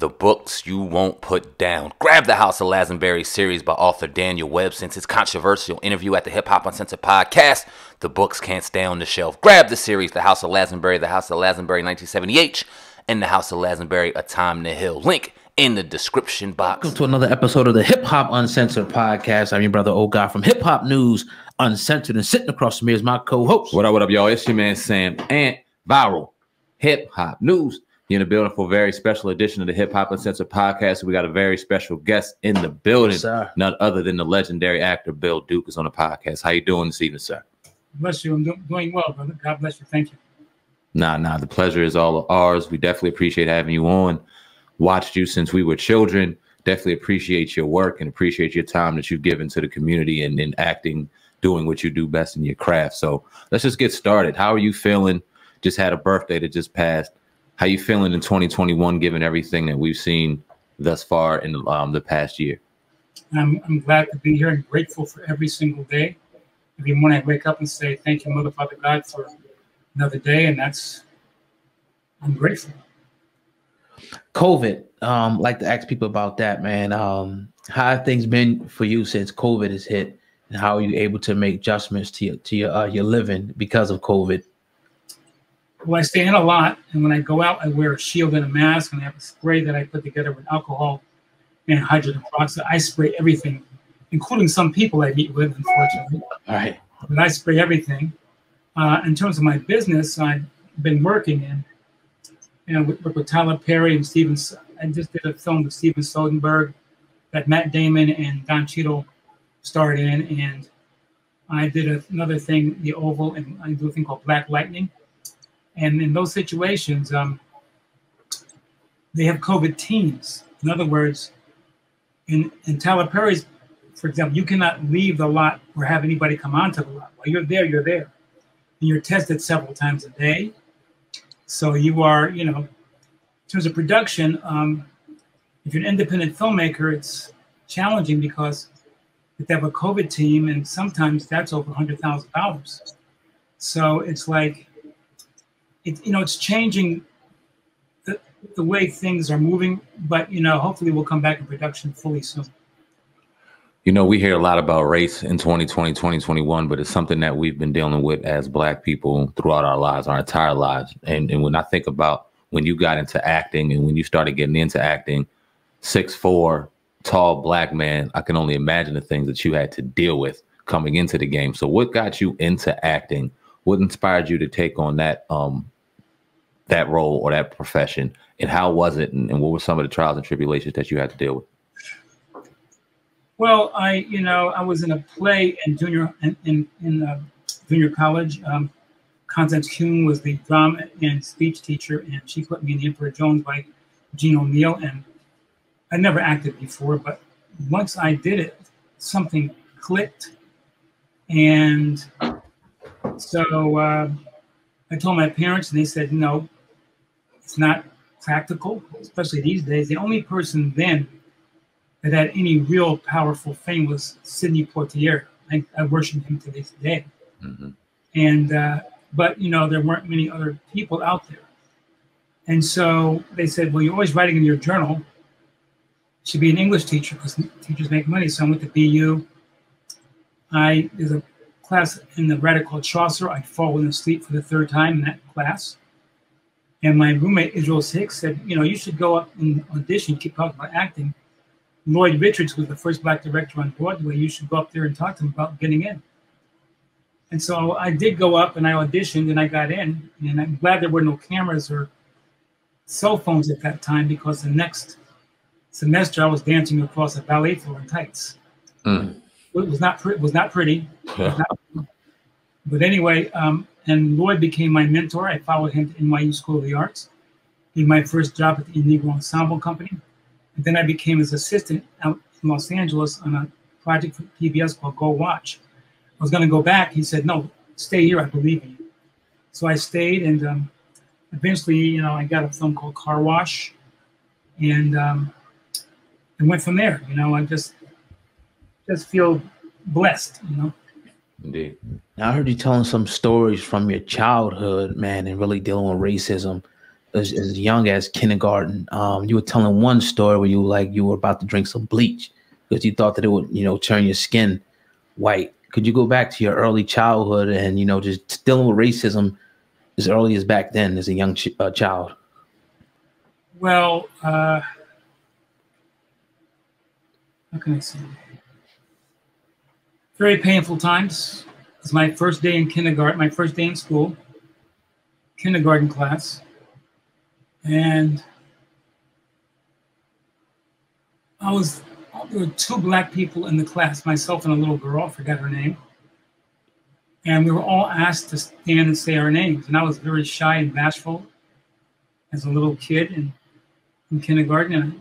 The books you won't put down. Grab the House of Lazenberry series by author Daniel Webb. Since his controversial interview at the HipHop Uncensored Podcast, the books can't stay on the shelf. Grab the series, The House of Lazenberry, The House of Lazenberry 1970H, and The House of Lazenberry, A Time to Heal. Link in the description box. Welcome to another episode of the HipHop Uncensored Podcast. I'm your brother, Old Guy from HipHop News Uncensored, and sitting across from me is my co-host. What up, y'all? It's your man, Sam, and Viral HipHop News. You're in the building for a very special edition of the HipHop Uncensored Podcast. We got a very special guest in the building, yes, none other than the legendary actor Bill Duke is on the podcast. How you doing this evening, sir? Bless you. I'm doing well, brother. God bless you. Thank you. Nah. The pleasure is all ours. We definitely appreciate having you on. Watched you since we were children. Definitely appreciate your work and appreciate your time that you've given to the community and in acting, doing what you do best in your craft. So let's just get started. How are you feeling? Just had a birthday that just passed. How you feeling in 2021, given everything that we've seen thus far in the past year? I'm glad to be here and grateful for every single day. Every morning I wake up and say, thank you, Mother, Father, God, for another day. And I'm grateful. COVID, like to ask people about that, man. How have things been for you since COVID has hit? And how are you able to make adjustments to your living because of COVID? Well, I stay in a lot, and when I go out, I wear a shield and a mask, and I have a spray that I put together with alcohol and hydrogen peroxide. I spray everything, including some people I meet with, unfortunately. All right. But I spray everything. In terms of my business, I've been working with Tyler Perry and Steven. I just did a film with Steven Soderbergh that Matt Damon and Don Cheadle starred in, and I did another thing, The Oval, and I do a thing called Black Lightning. And in those situations, they have COVID teams. In other words, in Tyler Perry's, for example, you cannot leave the lot or have anybody come onto the lot. While you're there, you're there. And you're tested several times a day. So you are, in terms of production, if you're an independent filmmaker, it's challenging because if they have a COVID team, and sometimes that's over $100,000. So it's like, it's changing the way things are moving, but, hopefully we'll come back in production fully soon. We hear a lot about race in 2020, 2021, but it's something that we've been dealing with as Black people throughout our lives, our entire lives. And when I think about when you got into acting and when you started getting into acting, 6'4", tall Black man, I can only imagine the things that you had to deal with coming into the game. So what got you into acting? What inspired you to take on that role or that profession, and how was it, and what were some of the trials and tribulations that you had to deal with? Well, I was in a play in junior college. Constance Kuhn was the drama and speech teacher, and she put me in The Emperor Jones by Gene O'Neill. And I never acted before, but once I did it, something clicked. And so I told my parents, and they said, no, it's not practical, especially these days. The only person then that had any real powerful fame was Sidney Poitier. I worship him to this day. Mm-hmm. And but there weren't many other people out there. And so they said, well, you're always writing in your journal. You should be an English teacher because teachers make money. So I went to BU. There's a class in the Radical called Chaucer. I'd fallen asleep for the third time in that class. And my roommate, Israel Hicks, said, you should go up and audition, keep talking about acting. Lloyd Richards was the first Black director on Broadway. You should go up there and talk to him about getting in. And so I did go up and I auditioned and I got in. And I'm glad there were no cameras or cell phones at that time, because the next semester I was dancing across a ballet floor in tights. Mm. It was not pretty. But anyway, and Lloyd became my mentor. I followed him to NYU School of the Arts. He had my first job at the Negro Ensemble Company. And then I became his assistant out in Los Angeles on a project for PBS called Go Watch. I was going to go back. He said, no, stay here. I believe in you. So I stayed, and eventually, I got a film called Car Wash, and went from there. I just feel blessed, Indeed. Now, I heard you telling some stories from your childhood, man, and really dealing with racism. as young as kindergarten. You were telling one story where you were about to drink some bleach because you thought that it would, turn your skin white. Could you go back to your early childhood and, just dealing with racism as early as back then as a young child? Well, how can I say? Very painful times. It was my first day in kindergarten, my first day in school, kindergarten class. And there were two black people in the class, myself and a little girl, I forgot her name. And we were all asked to stand and say our names. And I was very shy and bashful as a little kid in kindergarten.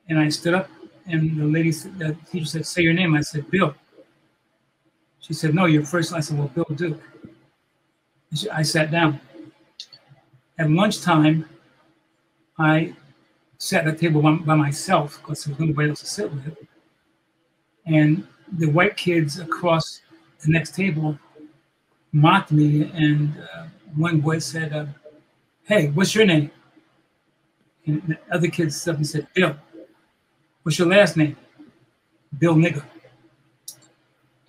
And I stood up and the teacher said, say your name. I said, Bill. She said, no, you're first. I said, well, Bill Duke. I sat down. At lunchtime, I sat at the table by myself because there was nobody else to sit with. And the white kids across the next table mocked me, and one boy said, hey, what's your name? And the other kid stood up and said, Bill. What's your last name? Bill Nigger.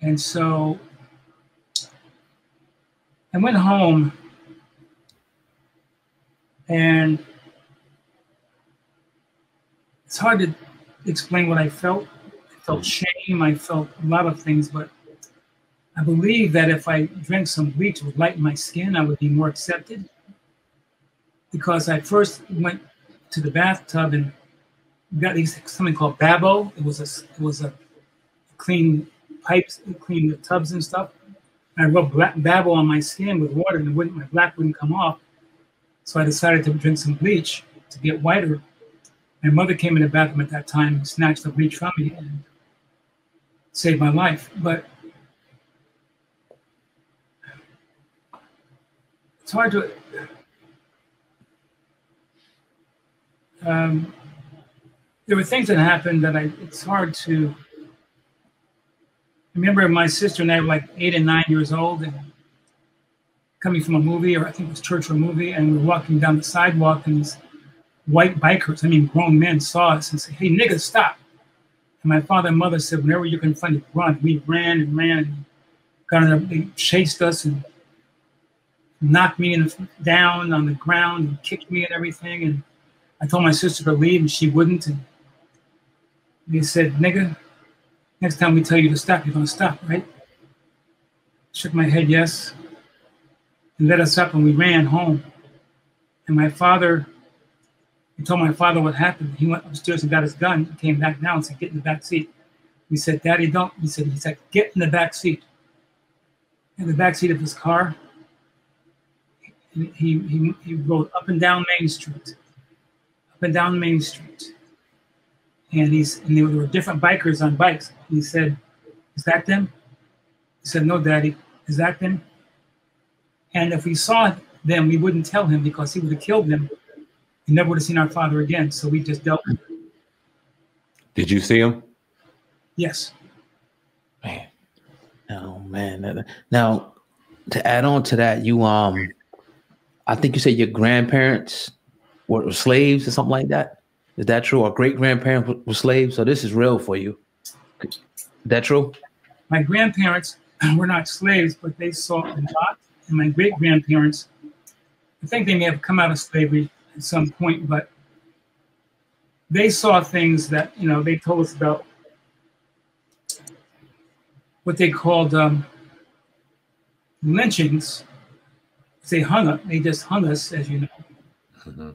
And so I went home, and it's hard to explain what I felt. I felt shame, I felt a lot of things, but I believe that if I drank some bleach, it would lighten my skin, I would be more accepted. Because I first went to the bathtub and got something called Babo. It was a clean pipes, clean the tubs and stuff. And I rubbed Babo on my skin with water, and my black wouldn't come off. So I decided to drink some bleach to get whiter. My mother came in the bathroom at that time and snatched the bleach from me and saved my life. But it's hard to. There were things that happened that it's hard to. I remember my sister and I were like 8 and 9 years old and coming from a movie, or I think it was church or a movie, and we were walking down the sidewalk, and these white bikers, grown men, saw us and said, hey, niggas, stop. And my father and mother said, whenever you're confronted, run. We ran and ran and got on there. They chased us and knocked me down on the ground and kicked me and everything. And I told my sister to leave, and she wouldn't. And they said, nigga, next time we tell you to stop, you're going to stop, right? Shook my head, yes. And let us up, and we ran home. And he told my father what happened. He went upstairs and got his gun. He came back down and said, get in the back seat. We said, Daddy, don't. He said, get in the back seat. In the back seat of his car, he rode up and down Main Street. Up and down Main Street. And there were different bikers on bikes. He said, is that them? He said, no, Daddy. Is that them? And if we saw them, we wouldn't tell him because he would have killed them. We never would have seen our father again. So we just dealt with it. Did you see him? Yes. Man. Oh, man. Now, to add on to that, I think you said your grandparents were slaves or something like that. Is that true? Or great-grandparents were slaves? So this is real for you. Is that true? My grandparents were not slaves, but they saw a lot. And my great-grandparents, I think they may have come out of slavery at some point, but they saw things that, they told us about what they called lynchings. They just hung us, as you know. Mm-hmm.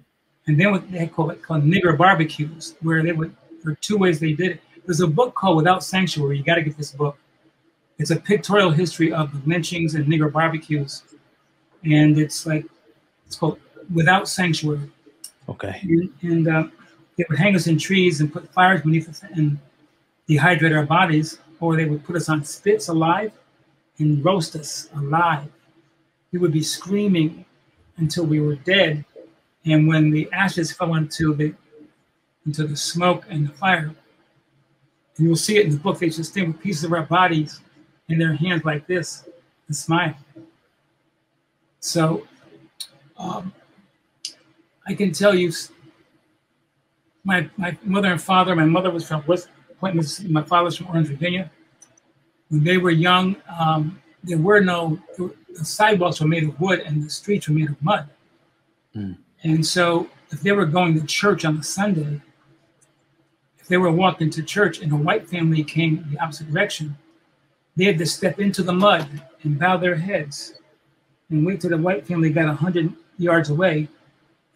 And then what they called nigger barbecues, where there were two ways they did it. There's a book called Without Sanctuary. You got to get this book. It's a pictorial history of the lynchings and nigger barbecues. And it's called Without Sanctuary. Okay. And they would hang us in trees and put fires beneath us and dehydrate our bodies, or they would put us on spits alive and roast us alive. We would be screaming until we were dead. And when the ashes fell into the smoke and the fire, and you'll see it in the book, they just stand with pieces of our bodies in their hands like this and smile. So I can tell you, my mother and father. My mother was from West Point, Mississippi. My father was from Orange, Virginia. When they were young, there were no. The sidewalks were made of wood, and the streets were made of mud. Mm. And so, if they were going to church on a Sunday, if they were walking to church and a white family came the opposite direction, they had to step into the mud and bow their heads and wait till the white family got 100 yards away,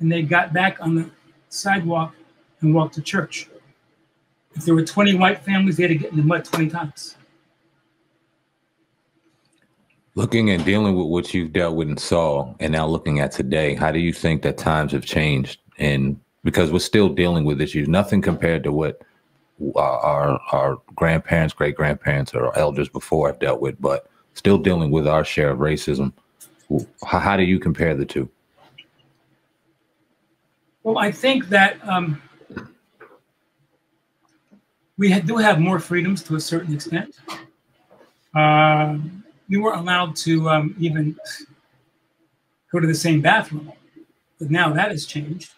and they got back on the sidewalk and walked to church. If there were 20 white families, they had to get in the mud 20 times. Looking and dealing with what you've dealt with and saw, and now looking at today, how do you think that times have changed? And because we're still dealing with issues, nothing compared to what our grandparents, great-grandparents, or elders before have dealt with, but still dealing with our share of racism. How do you compare the two? Well, I think that we do have more freedoms to a certain extent. We weren't allowed to even go to the same bathroom, but now that has changed.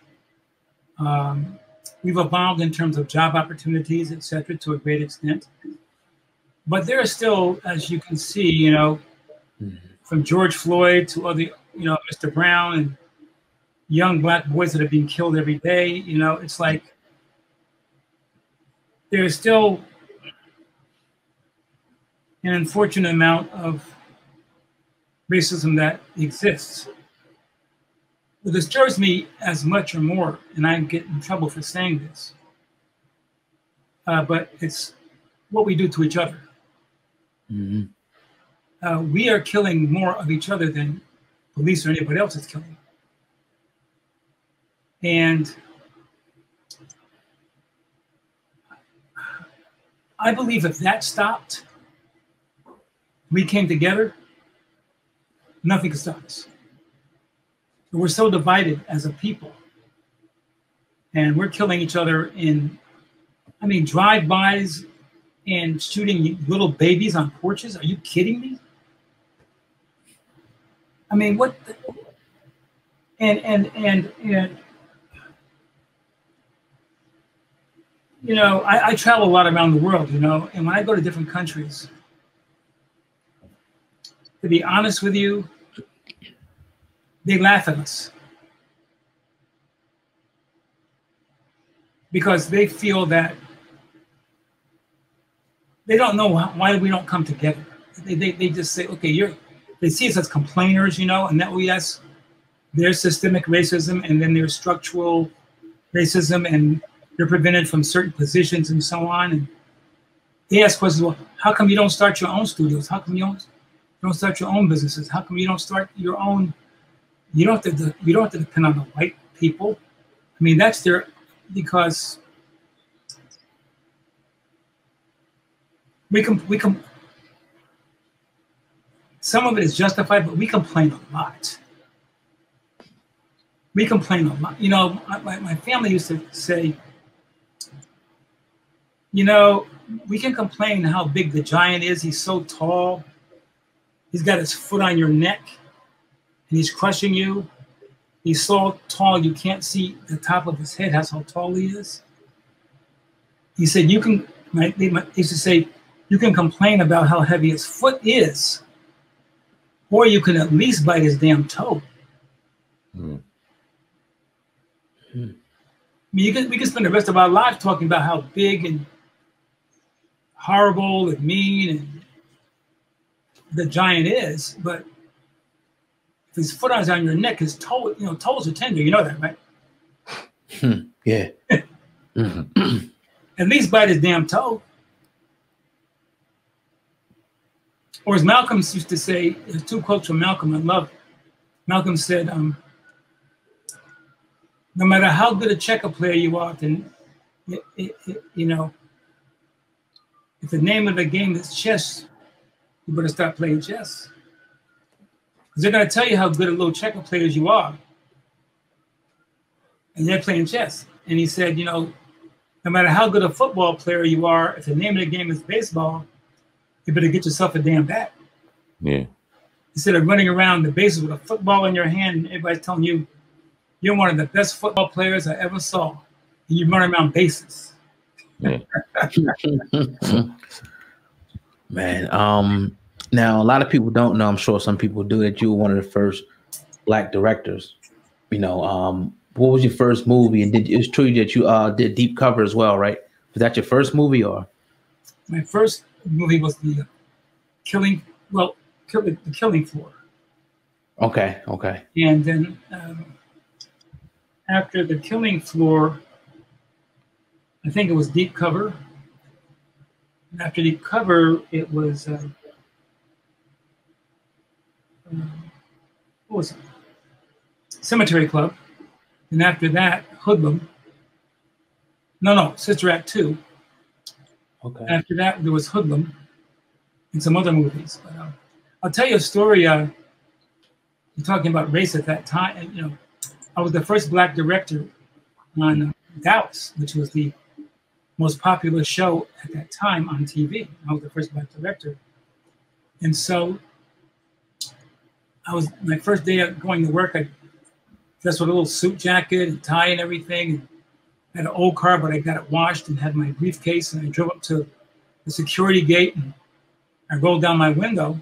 We've evolved in terms of job opportunities, et cetera, to a great extent. But there are still, as you can see, from George Floyd to other, Mr. Brown and young Black boys that are being killed every day, it's like there is still an unfortunate amount of racism that exists. What disturbs me as much or more, and I get in trouble for saying this, but it's what we do to each other. Mm-hmm. We are killing more of each other than police or anybody else is killing. And I believe if that stopped, we came together, nothing could stop us. We're so divided as a people. And we're killing each other in, drive-bys and shooting little babies on porches. Are you kidding me? What? I travel a lot around the world, and when I go to different countries, to be honest with you, they laugh at us because they feel that they don't know why we don't come together. They just say, okay, they see us as complainers, and that yes, there's systemic racism and then there's structural racism and they're prevented from certain positions and so on. And they ask questions, well, how come you don't start your own studios? How come you don't start your own businesses? How come you don't start your own? You don't have to depend on the white people. That's because we can. Some of it is justified, but we complain a lot. We complain a lot. My family used to say, we can complain how big the giant is. He's so tall. He's got his foot on your neck. And he's crushing you. He's so tall you can't see the top of his head. That's how tall he is. He said they used to say, you can complain about how heavy his foot is, or you can at least bite his damn toe. Mm. We can spend the rest of our lives talking about how big and horrible and mean and the giant is, but if his foot is on your neck, his toe, toes are tender. You know that, right? Yeah. At least bite his damn toe. Or as Malcolm used to say, there's two quotes from Malcolm I love. Malcolm said, no matter how good a checker player you are, then, if the name of the game is chess, you better start playing chess. Because they're going to tell you how good a little checker players you are. And they're playing chess. And he said, no matter how good a football player you are, if the name of the game is baseball, you better get yourself a damn bat. Yeah. Instead of running around the bases with a football in your hand and everybody's telling you You're one of the best football players I ever saw. And you run around bases. Yeah. Man, now a lot of people don't know, I'm sure some people do, that you were one of the first Black directors. You know, what was your first movie? And it's true that you did Deep Cover as well, right? Was that your first movie, or? My first movie was the Killing Floor. Okay. And then after the Killing Floor, I think it was Deep Cover. And after Deep Cover, it was what was it? Cemetery Club. And after that, Hoodlum. No, Sister Act 2. Okay. After that, there was Hoodlum and some other movies. But I'll tell you a story. You're talking about race at that time. You know, I was the first Black director on Dallas, which was the most popular show at that time on TV. I was the first Black director. And so my first day of going to work, I dressed with a little suit jacket and tie and everything. I had an old car, but I got it washed and had my briefcase, and I drove up to the security gate, and I rolled down my window,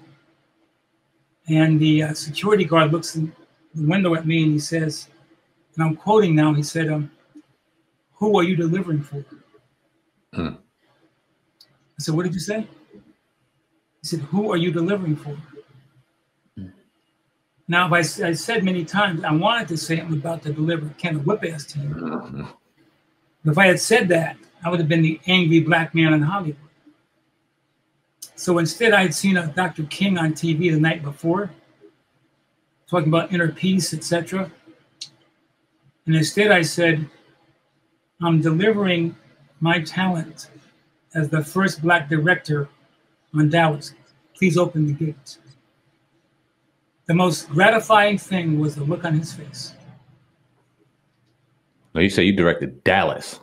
and the security guard looks in the window at me, and he says, and I'm quoting now, he said, "Who are you delivering for?" I said, "What did you say?" He said, "Who are you delivering for?" Now, if I said many times, I wanted to say I'm about to deliver a can of whip-ass to you. But if I had said that, I would have been the angry Black man in Hollywood. So instead, I had seen a Dr. King on TV the night before, talking about inner peace, etc. And instead, I said, I'm delivering my talent as the first Black director on Dallas. Please open the gate. The most gratifying thing was the look on his face. No, you say you directed Dallas.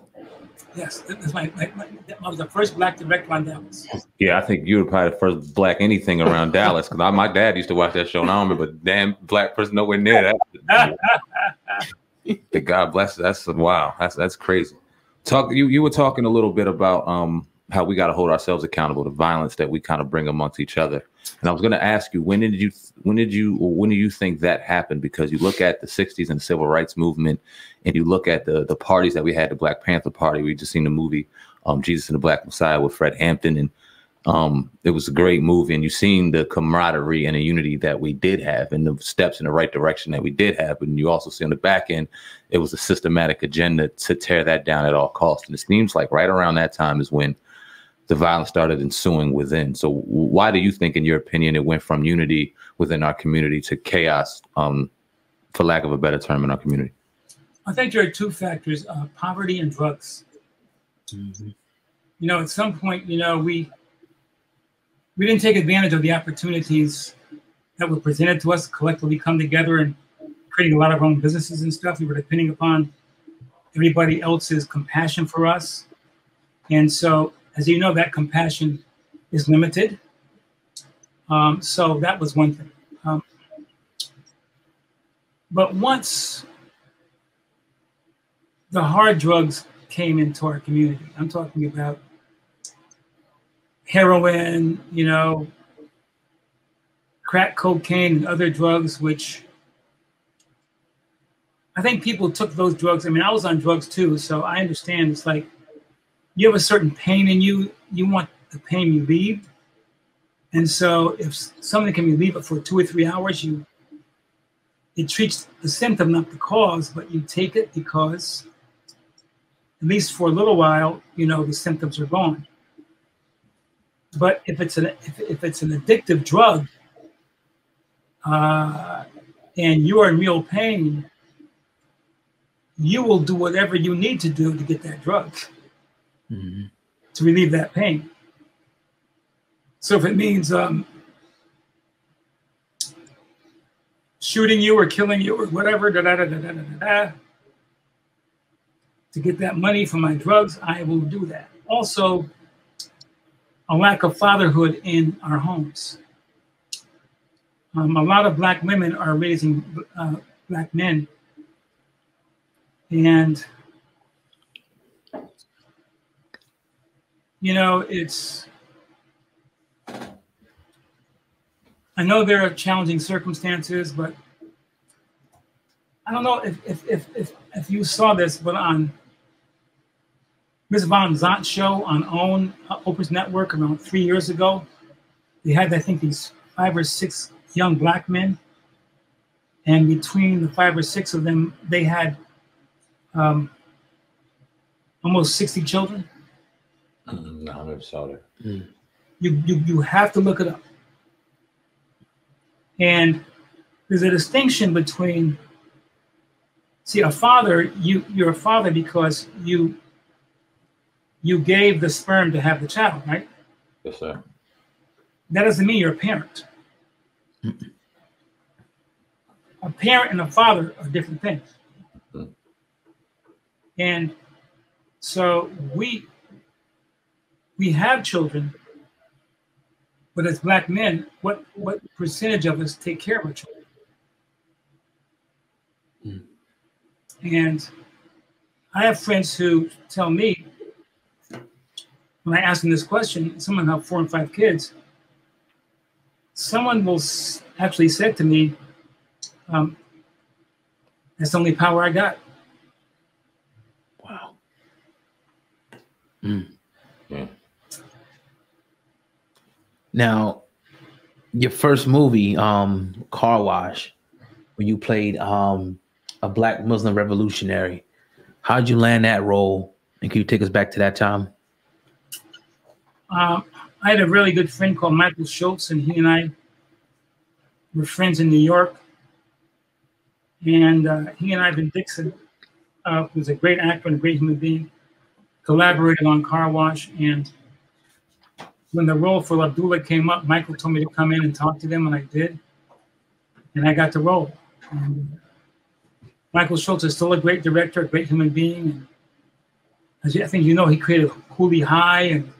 Yes, that's I was the first Black director on Dallas. Yeah, I think you were probably the first Black anything around Dallas, because my dad used to watch that show, and I don't remember a damn Black person nowhere near that. The God bless. That's wow. That's crazy. You were talking a little bit about how we got to hold ourselves accountable to violence that we kind of bring amongst each other. And I was going to ask you, when do you think that happened? Because you look at the 60s and the civil rights movement, and you look at the parties that we had, the Black Panther Party. We just seen the movie Jesus and the Black Messiah with Fred Hampton, and it was a great movie. And you've seen the camaraderie and the unity that we did have, and the steps in the right direction that we did have. And you also see on the back end, it was a systematic agenda to tear that down at all costs. And it seems like right around that time is when the violence started ensuing within. So why do you think, in your opinion, it went from unity within our community to chaos, for lack of a better term, in our community? I think there are two factors, poverty and drugs. Mm-hmm. You know, at some point, you know, we didn't take advantage of the opportunities that were presented to us to collectively come together and creating a lot of our own businesses and stuff. We were depending upon everybody else's compassion for us. And so, as you know, that compassion is limited. So that was one thing. But once the hard drugs came into our community, I'm talking about heroin, you know, crack cocaine and other drugs, which I think people took those drugs. I mean, I was on drugs too, so I understand. It's like, you have a certain pain in you, you want the pain relieved. And so if something can relieve it for 2 or 3 hours, it treats the symptom, not the cause, but you take it because, at least for a little while, you know, the symptoms are gone. But if it's an addictive drug, and you are in real pain, you will do whatever you need to do to get that drug. Mm-hmm. To relieve that pain. So if it means shooting you or killing you or whatever, to get that money for my drugs, I will do that. Also, a lack of fatherhood in our homes. A lot of Black women are raising Black men And, you know, I know there are challenging circumstances, but I don't know if you saw this, but on Miss Von Zant's show on OWN, Oprah's network, around 3 years ago, they had, I think, these 5 or 6 young black men. And between the 5 or 6 of them, they had almost 60 children. No, I never saw that. You have to look it up. And there's a distinction between, see, a father, you're a father because you gave the sperm to have the child, right? Yes, sir. That doesn't mean you're a parent. A parent and a father are different things. And so we have children, but as black men, what percentage of us take care of our children? And I have friends who tell me, when I ask them this question, someone have 4 and 5 kids, someone will actually said to me, that's the only power I got. Wow. Yeah. Now, your first movie, Car Wash, when you played a black Muslim revolutionary, how'd you land that role? And can you take us back to that time? I had a really good friend called Michael Schultz, and he and I were friends in New York. And he and Ivan Dixon, who's a great actor and a great human being, collaborated on Car Wash. And when the role for Abdullah came up, Michael told me to come in and talk to them, and I did. And I got the role. And Michael Schultz is still a great director, a great human being. And I think you know, he created Cooley High and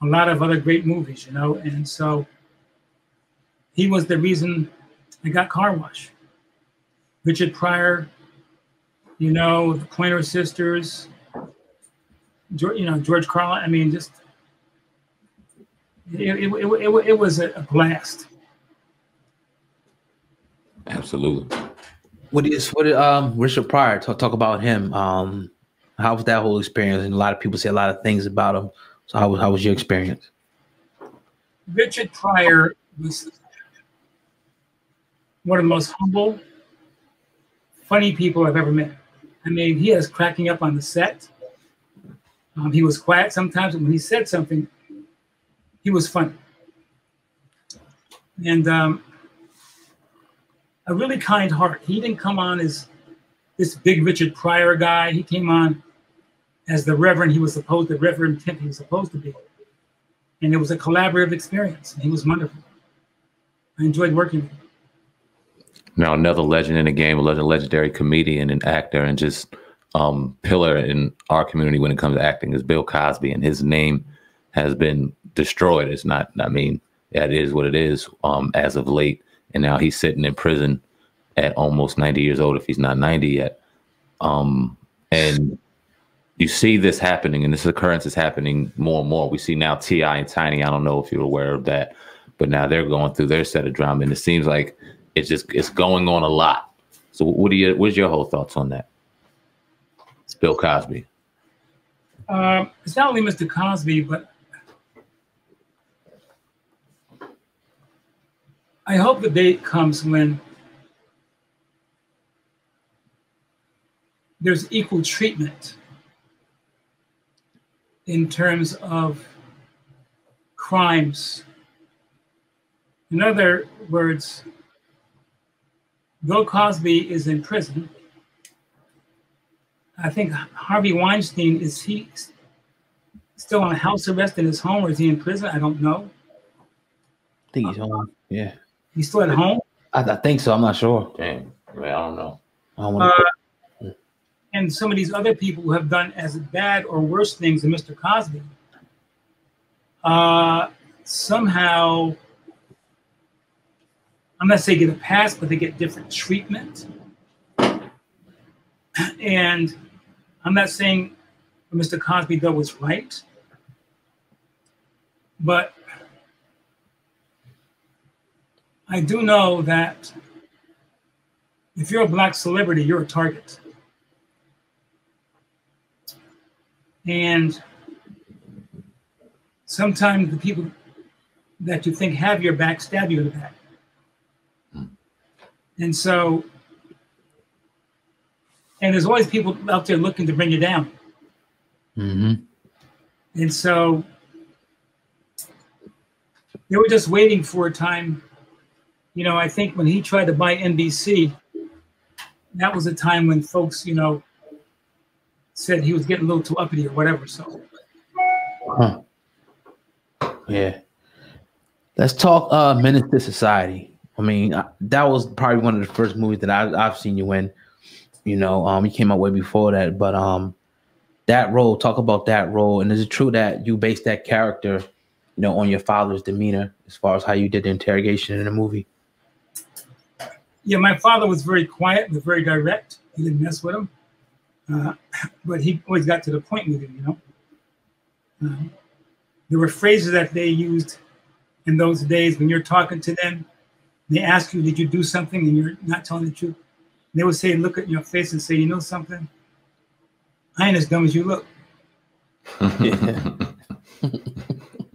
a lot of other great movies, you know. And so he was the reason I got Car Wash. Richard Pryor, you know, the Pointer Sisters, George Carlin. I mean, just it was a blast. Absolutely. What did Richard Pryor talk about him? How was that whole experience? And a lot of people say a lot of things about him. So how was your experience? Richard Pryor was one of the most humble, funny people I've ever met. I mean, he has cracking up on the set. He was quiet sometimes, but when he said something, he was funny. And a really kind heart. He didn't come on as this big Richard Pryor guy. He came on as the Reverend Pimp he was supposed to be. And it was a collaborative experience. And he was wonderful. I enjoyed working with him. Now, another legend in the game, a legendary comedian and actor, and just pillar in our community when it comes to acting is Bill Cosby, and his name has been destroyed. It's not, I mean, it is what it is as of late. And now he's sitting in prison at almost 90 years old, if he's not 90 yet. And you see this happening, and this occurrence is happening more and more. We see now T.I. and Tiny. I don't know if you're aware of that, but now they're going through their set of drama, and it seems like it's going on a lot. So what's your whole thoughts on that? It's Bill Cosby. It's not only Mr. Cosby, but I hope the day comes when there's equal treatment in terms of crimes. In other words, Bill Cosby is in prison. I think Harvey Weinstein, is he still on house arrest in his home, or is he in prison? I don't know. I think he's home. Yeah. He's still at home? I think so. I'm not sure. Damn. I don't know. I don't want and some of these other people who have done as bad or worse things than Mr. Cosby, somehow, I'm not saying get a pass, but they get different treatment. And I'm not saying what Mr. Cosby did was right, but I do know that if you're a black celebrity, you're a target. And sometimes the people that you think have your back stab you in the back. And so, and there's always people out there looking to bring you down. Mm-hmm. And so they were just waiting for a time. You know, I think when he tried to buy NBC, that was a time when folks, you know, said he was getting a little too uppity or whatever. So, yeah. Let's talk Menace to Society. I mean, that was probably one of the first movies that I've seen you in. You know, you came out way before that, but that role. Talk about that role, and is it true that you based that character, you know, on your father's demeanor as far as how you did the interrogation in the movie? Yeah, my father was very quiet but very direct. He didn't mess with him, but he always got to the point with him. You know, there were phrases that they used in those days when you're talking to them. They ask you, "Did you do something?" and you're not telling the truth. They would say, look at your face and say, "You know something? I ain't as dumb as you look."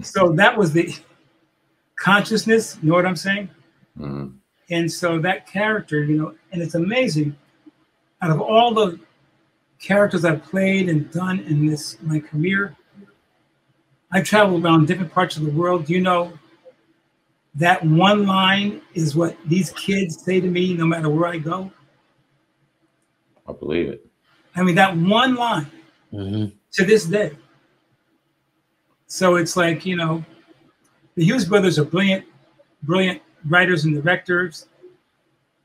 So that was the consciousness. You know what I'm saying? Mm-hmm. And so that character, you know, and it's amazing. Out of all the characters I've played and done in my career, I traveled around different parts of the world. You know, that one line is what these kids say to me no matter where I go. I believe it. I mean, that one line to this day. So it's like, you know, the Hughes brothers are brilliant writers and directors,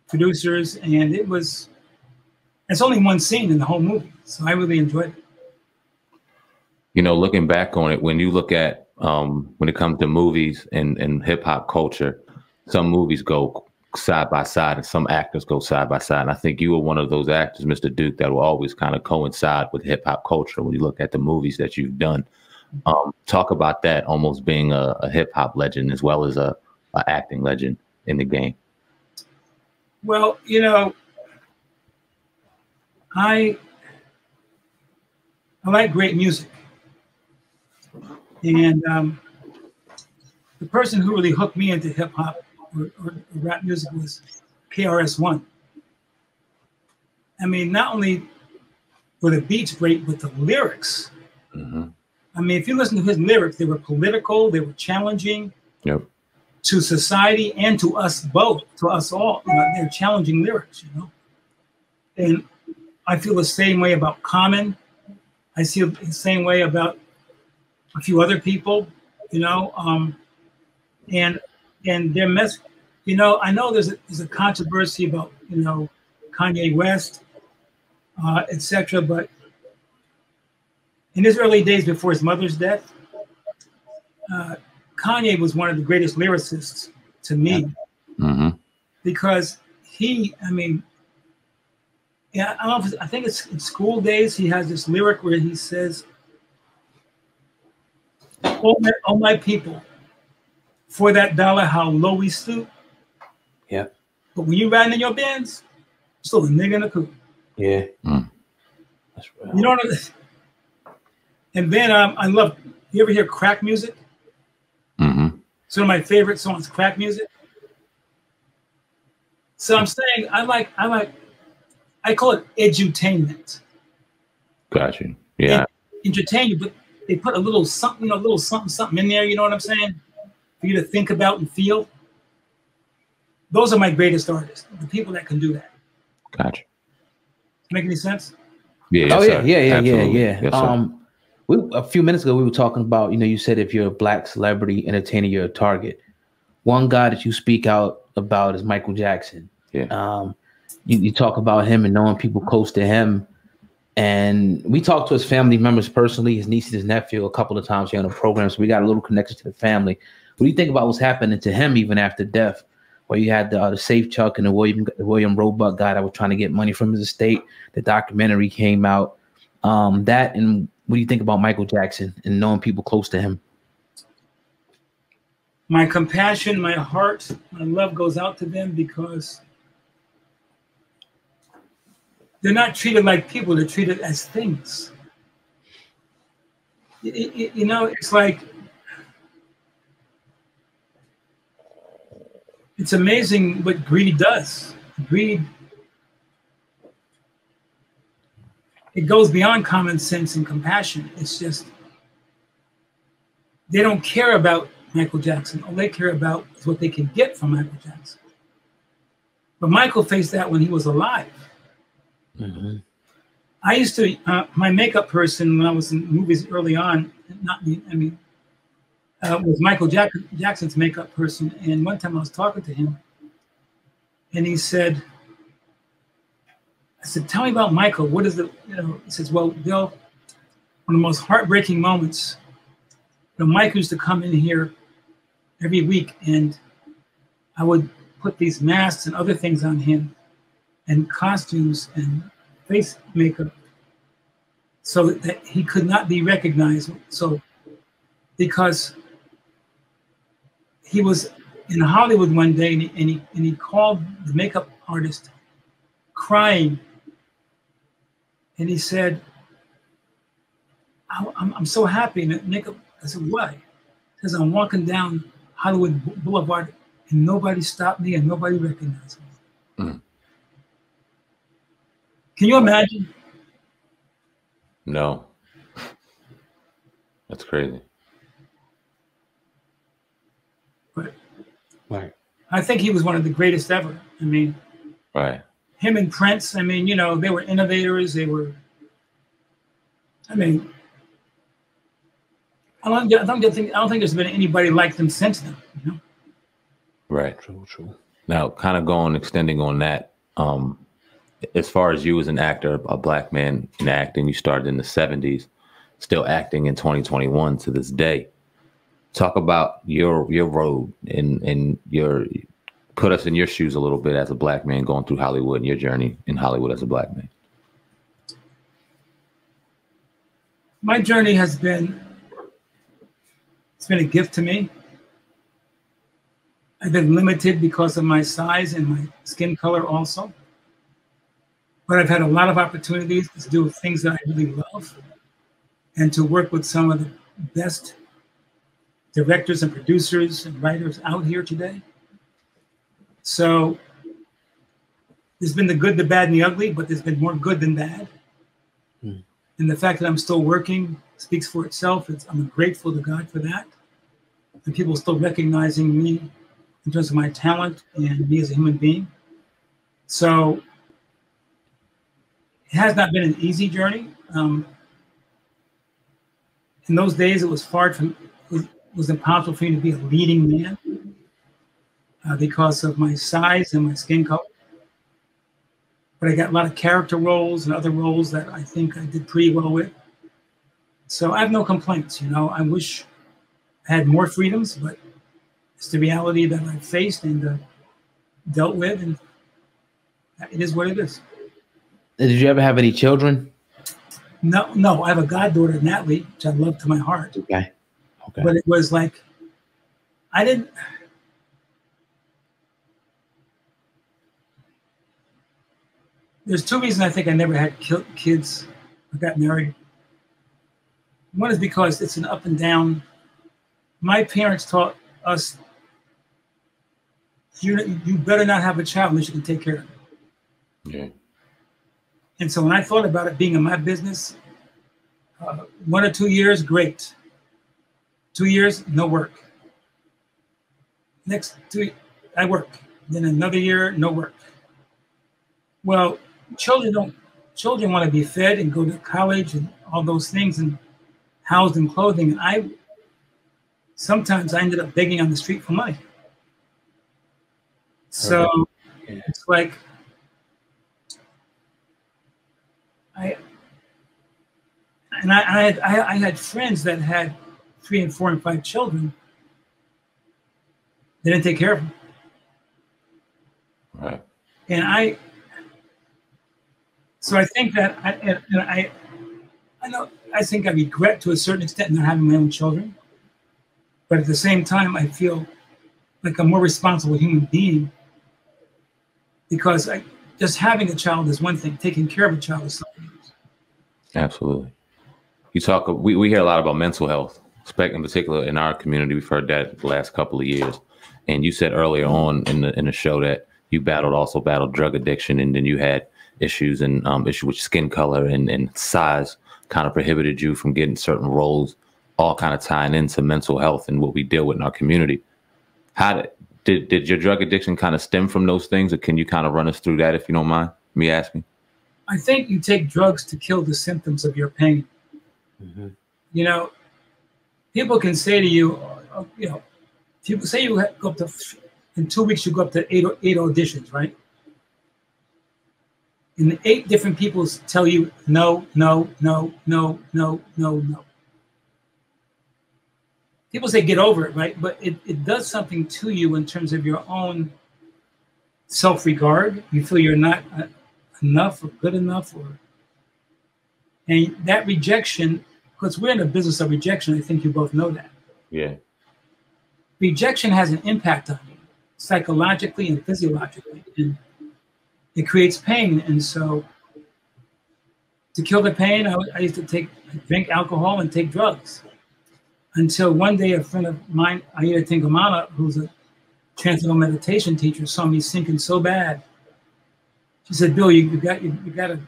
producers, and it's only one scene in the whole movie. So I really enjoyed it. You know, looking back on it, when you look at when it comes to movies and hip hop culture, some movies go side by side and some actors go side by side. And I think you were one of those actors, Mr. Duke, that will always kind of coincide with hip hop culture when you look at the movies that you've done. Talk about that almost being a hip hop legend as well as a acting legend in the game. Well, you know, I like great music. And the person who really hooked me into hip hop or rap music was KRS-One. I mean, not only were the beats great, but the lyrics. Mm-hmm. I mean, if you listen to his lyrics, they were political, they were challenging to society and to us both, to us all. You know, they're challenging lyrics, you know. And I feel the same way about Common. I feel the same way about a few other people, you know, and their mess. You know, I know there's a controversy about, you know, Kanye West, etc. But in his early days before his mother's death, Kanye was one of the greatest lyricists to me, because I mean, yeah, I think it's in School Days. He has this lyric where he says, "Oh my people, for that dollar, how low we stoop. Yeah. But when you riding in your Benz, still a nigga in a coupe." Yeah. That's right. You know what I mean? And then I love. You ever hear crack music? Some of my favorite songs, crack music. So I'm saying I call it edutainment. Got you. Yeah. Entertain you, but they put a little something, something in there. You know what I'm saying? For you to think about and feel. Those are my greatest artists. The people that can do that. Gotcha. Make any sense? Yeah. Oh yes, yeah. Yes, A few minutes ago we were talking about, you know, you said if you're a black celebrity entertainer, you're a target. One guy that you speak out about is Michael Jackson. Yeah. You talk about him and knowing people close to him. And we talked to his family members personally, his niece and his nephew, a couple of times here on the program. So we got a little connection to the family. What do you think about what's happening to him even after death? where you had the Safe Chuck and the William Roebuck guy that was trying to get money from his estate. The documentary came out. That, and what do you think about Michael Jackson and knowing people close to him? My compassion, my heart, my love goes out to them because they're not treated like people. They're treated as things. You know, it's like, it's amazing what greed does. Greed, it goes beyond common sense and compassion. It's just, they don't care about Michael Jackson. All they care about is what they can get from Michael Jackson. But Michael faced that when he was alive. Mm-hmm. I used to, my makeup person when I was in movies early on, not me, I mean, was Michael Jackson's makeup person. And one time I was talking to him and he said, I said, tell me about Michael. What is the, you know, he says, well, Bill, one of the most heartbreaking moments, you know, Mike used to come in here every week and I would put these masks and other things on him and costumes and face makeup so that he could not be recognized. So, because he was in Hollywood one day and he called the makeup artist crying. And he said, I'm so happy. And makeup, I said, why? Because I'm walking down Hollywood Boulevard and nobody stopped me and nobody recognized me. Mm. Can you imagine? No. That's crazy. But Right. I think he was one of the greatest ever. I mean, Right. him and Prince, I mean, you know, they were innovators. They were, I mean, I don't think there's been anybody like them since then, you know? Right. True. Now, kind of extending on that, as far as you as an actor, a black man in acting, you started in the 70s, still acting in 2021 to this day. Talk about your road and your, put us in your shoes a little bit as a black man going through Hollywood and your journey in Hollywood as a black man. My journey has been, it's been a gift to me. I've been limited because of my size and my skin color also. But I've had a lot of opportunities to do things that I really love and to work with some of the best directors and producers and writers out here today. So there's been the good, the bad, and the ugly, but there's been more good than bad. Mm. And the fact that I'm still working speaks for itself. I'm grateful to God for that. And people still recognizing me in terms of my talent and me as a human being. So it has not been an easy journey. In those days, it was it was impossible for me to be a leading man because of my size and my skin color. But I got a lot of character roles and other roles that I think I did pretty well with. So I have no complaints, you know. I wish I had more freedoms, but it's the reality that I've faced and dealt with, and it is what it is. Did you ever have any children? No, I have a goddaughter, Natalie, which I love to my heart. Okay. But it was like, there's two reasons I think I never had kids or got married. One is because it's an up and down. My parents taught us, you better not have a child unless you can take care of it. Yeah. And so when I thought about it being in my business, 1 or 2 years, great. 2 years, no work. Next 2, I work. Then another year, no work. Well, children want to be fed and go to college and all those things and housed and clothing. And sometimes I ended up begging on the street for money. So it's like, I had friends that had 3 and 4 and 5 children. They didn't take care of them. Right. And I think that I think I regret to a certain extent not having my own children, but at the same time, I feel like a more responsible human being, because just having a child is one thing, taking care of a child is something else. Absolutely. We hear a lot about mental health, in particular in our community. We've heard that the last couple of years. And you said earlier on in the show that you also battled drug addiction, and then you had issues with skin color and size kind of prohibited you from getting certain roles, all kind of tying into mental health and what we deal with in our community. How did your drug addiction kind of stem from those things, or can you kind of run us through that if you don't mind me asking? I think you take drugs to kill the symptoms of your pain. Mm-hmm. You know, people can say to you, people say you go up to, in 2 weeks, you go up to eight auditions, right? And 8 different people tell you no, no, no, no, no, no, no. People say get over it, right? But it does something to you in terms of your own self-regard. You feel you're not enough or good enough, and that rejection, because we're in the business of rejection, I think you both know that. Yeah. Rejection has an impact on you, psychologically and physiologically, and it creates pain. And so to kill the pain, I used to drink alcohol and take drugs, until one day a friend of mine, Aida Tingamana, who's a transcendental meditation teacher, saw me sinking so bad. She said, "Bill, you got to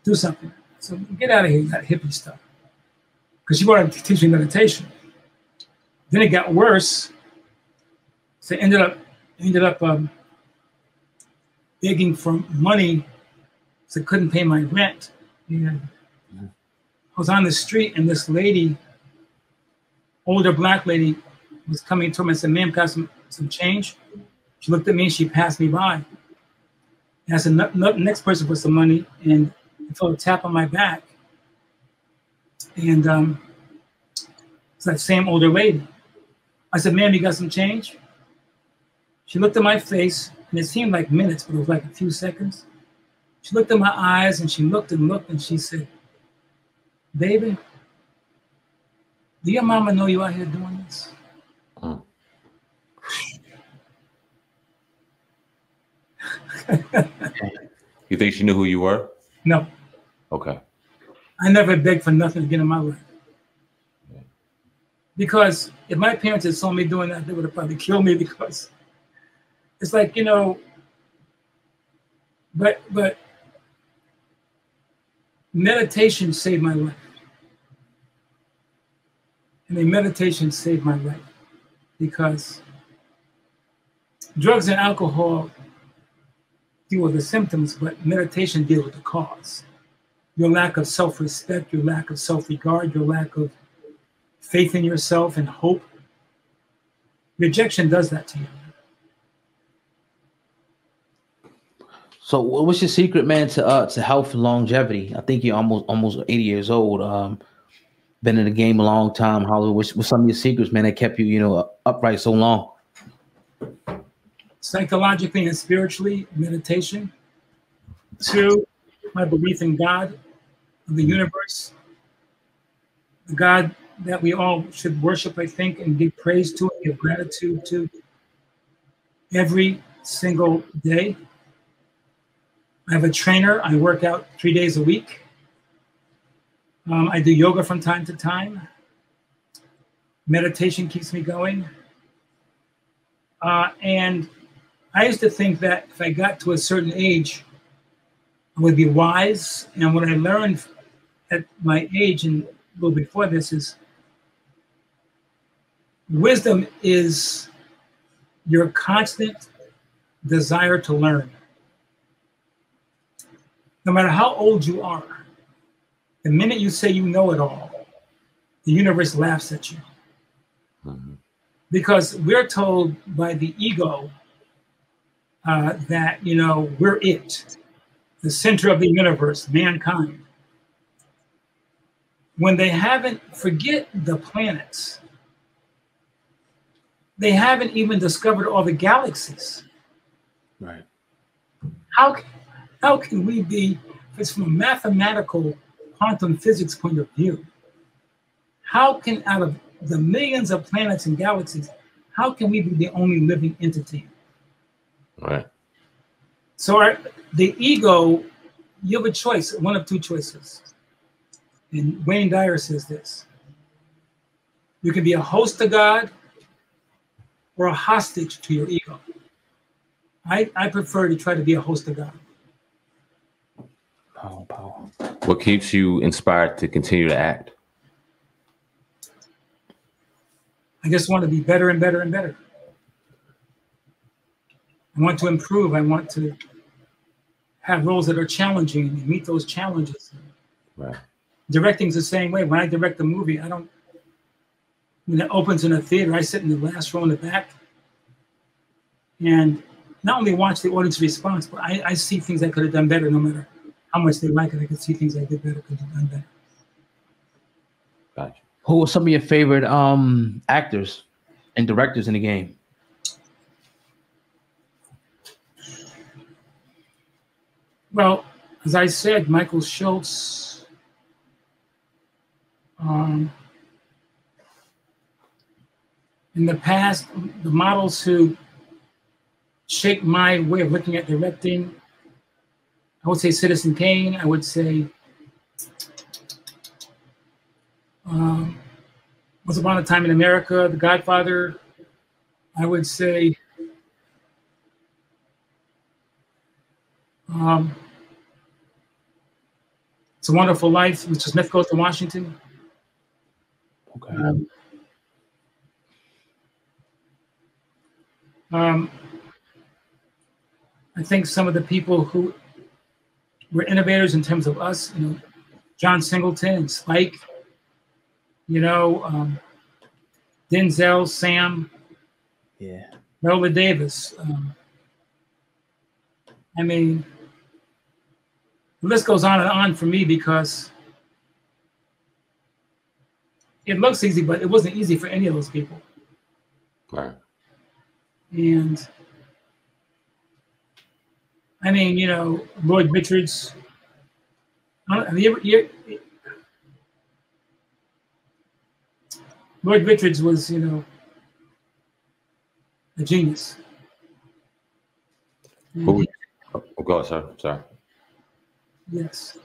do something." So get out of here, that hippie stuff. Because she wanted to teach me meditation. Then it got worse. So I ended up begging for money, so I couldn't pay my rent. And I was on the street, and this lady, older black lady, was coming to me and said, "Ma'am, got some change?" She looked at me and she passed me by. And I said, "No, next person put some money," and I felt a tap on my back. And it's that same older lady. I said, "Ma'am, you got some change?" She looked at my face, and it seemed like minutes, but it was like a few seconds. She looked at my eyes, and she looked and looked, and she said, "Baby, do your mama know you out here doing this?" You think she knew who you were? No. Okay. I never begged for nothing again in my life. Yeah. Because if my parents had saw me doing that, they would have probably killed me, because it's like, but meditation saved my life. And meditation saved my life, because drugs and alcohol deal with the symptoms, but meditation deals with the cause. Your lack of self-respect, your lack of self-regard, your lack of faith in yourself and hope. Rejection does that to you. So what's your secret, man, to health and longevity? I think you're almost 80 years old. Been in the game a long time. What's some of your secrets, man, that kept you, upright so long? Psychologically and spiritually, meditation. 2, my belief in God, the universe, the God that we all should worship, I think, and give praise to and give gratitude to every single day. I have a trainer. I work out 3 days a week. I do yoga from time to time. Meditation keeps me going. And I used to think that if I got to a certain age, I would be wise. And what I learned at my age and a little before this is wisdom is your constant desire to learn. No matter how old you are, the minute you say you know it all, the universe laughs at you. Mm-hmm. Because we're told by the ego that, we're it, the center of the universe, mankind. When they haven't, forget the planets. They haven't even discovered all the galaxies. Right. How can we be, if it's from a mathematical quantum physics point of view, how can, out of the millions of planets and galaxies, how can we be the only living entity? Right. So the ego, you have a choice, one of two choices. And Wayne Dyer says this. You can be a host to God or a hostage to your ego. I prefer to try to be a host to God. Power. What keeps you inspired to continue to act? I just want to be better and better and better. I want to improve. I want to have roles that are challenging and meet those challenges. Right. Directing's the same way. When I direct a movie, when it opens in a theater, I sit in the last row in the back and not only watch the audience response, but I see things I could have done better no matter how much they like it. I could see things I did better, could have done better. Gotcha. Who are some of your favorite actors and directors in the game? Well, as I said, Michael Schultz, in the past, the models who shaped my way of looking at directing, I would say Citizen Kane. I would say Once Upon a Time in America, The Godfather. I would say It's a Wonderful Life, Mr. Smith Goes to Washington. Okay. I think some of the people who were innovators in terms of us, John Singleton and Spike, Denzel, Sam, Viola Davis. The list goes on and on for me because it looks easy, but it wasn't easy for any of those people. Right. And Lloyd Richards. Lloyd Richards was, a genius. Go ahead, sir. Sorry. Yes.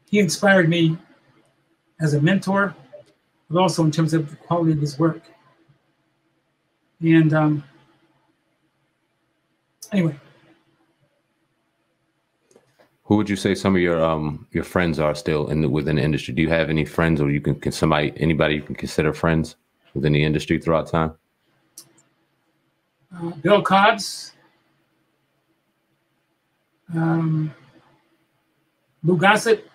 He inspired me as a mentor, but also in terms of the quality of his work. And anyway. Who would you say some of your friends are still within the industry? Do you have any friends, or anybody you can consider friends within the industry throughout time? Bill Cobbs, Lou Gossett,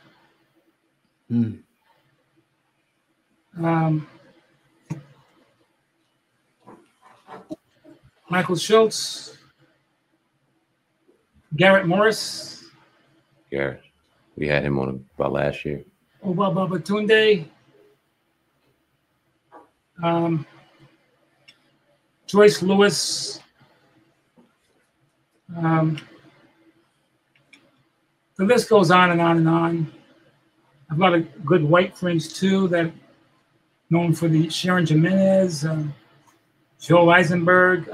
Michael Schultz, Garrett Morris. Garrett, we had him on about last year. Oba Babatunde, Joyce Lewis. The list goes on and on and on. I have a lot of good white friends too that known for the Sharon Jimenez, Joel Eisenberg.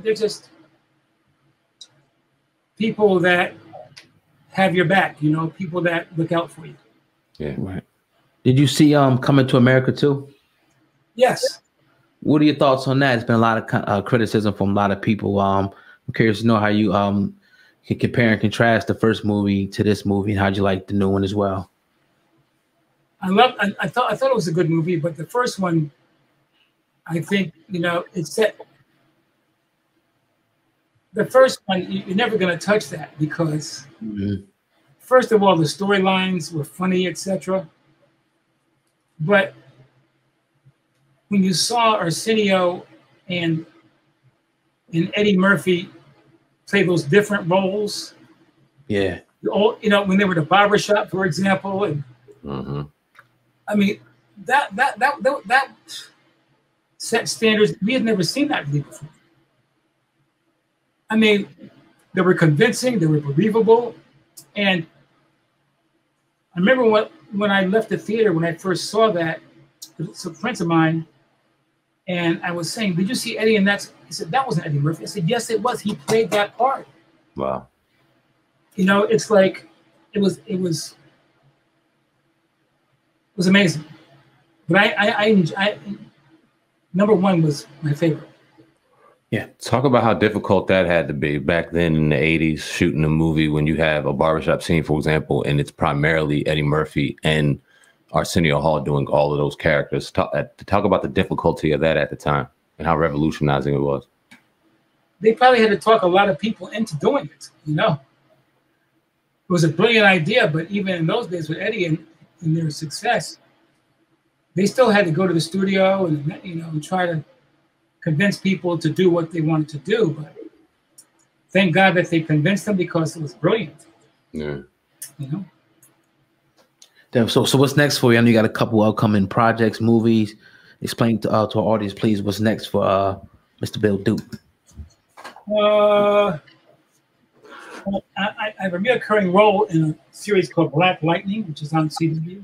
They're just people that have your back, people that look out for you. Yeah. Right. Did you see Coming to America too? Yes. What are your thoughts on that? It's been a lot of criticism from a lot of people. I'm curious to know how you can compare and contrast the first movie to this movie, and how'd you like the new one as well? I thought it was a good movie, but the first one, I think, it's set. The first one, you're never going to touch that because, first of all, the storylines were funny, etc. But when you saw Arsenio and Eddie Murphy play those different roles, when they were the Barbershop, for example, and that set standards. We had never seen that really before. I mean, they were convincing, they were believable. And I remember when I left the theater, when I first saw that, some friends of mine, and I was saying, did you see Eddie in that? He said, that wasn't Eddie Murphy. I said, yes, it was. He played that part. Wow. You know, it's like, it was amazing. But I number one was my favorite. Yeah. Talk about how difficult that had to be back then in the 80s, shooting a movie when you have a barbershop scene, for example, and it's primarily Eddie Murphy and Arsenio Hall doing all of those characters. Talk about the difficulty of that at the time and how revolutionizing it was. They probably had to talk a lot of people into doing it, you know. It was a brilliant idea, but even in those days with Eddie and their success, they still had to go to the studio and, you know, and try to convince people to do what they wanted to do. But thank God that they convinced them because it was brilliant. Yeah. You know? So what's next for you? I know you got a couple upcoming projects, movies. Explain to our audience, please, what's next for Mr. Bill Duke. I have a reoccurring role in a series called Black Lightning, which is on CW.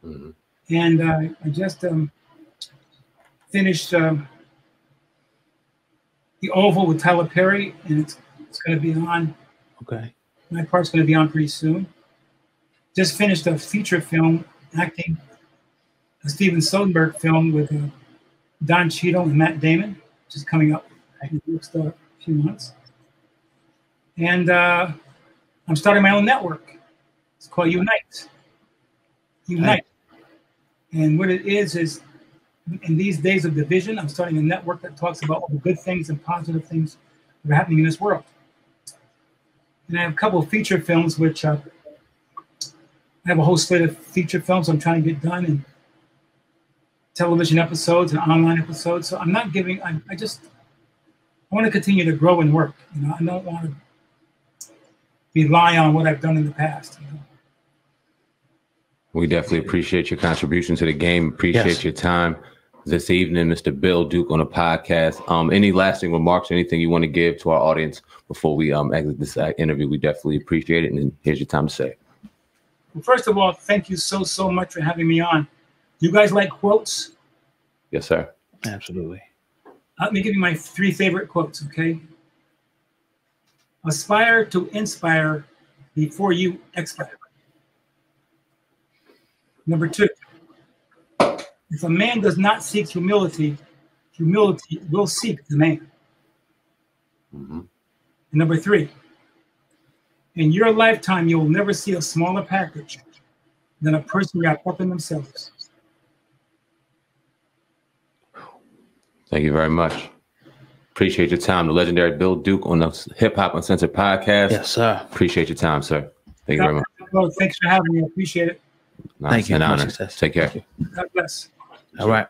Mm-hmm. And I just finished The Oval with Tyler Perry, and it's going to be on. Okay. My part's going to be on pretty soon. Just finished a feature film acting a Steven Soderbergh film with Don Cheadle and Matt Damon, which is coming up in the next few months. And I'm starting my own network. It's called Unite. Unite. And what it is in these days of division, I'm starting a network that talks about all the good things and positive things that are happening in this world. And I have a couple of feature films, which I have a whole slate of feature films I'm trying to get done, and television episodes and online episodes. So I'm not giving, I want to continue to grow and work. You know, I don't want to rely on what I've done in the past. You know? We definitely appreciate your contribution to the game. Appreciate your time this evening, Mr. Bill Duke, on the podcast. Any lasting remarks, anything you want to give to our audience before we exit this interview? We definitely appreciate it. And here's your time to say. Well, first of all, thank you so much for having me on. You guys like quotes? Yes, sir. Absolutely. Let me give you my 3 favorite quotes, okay? Aspire to inspire before you expire. Number 2, if a man does not seek humility, humility will seek the man. Mm-hmm. And number 3, in your lifetime, you will never see a smaller package than a person wrapped up in themselves. Thank you very much. Appreciate your time. The legendary Bill Duke on the Hip Hop Uncensored podcast. Yes, sir. Appreciate your time, sir. Thank you very much. Well, thanks for having me. I appreciate it. Nice. Thank you. Much success. Take care. God bless. All right.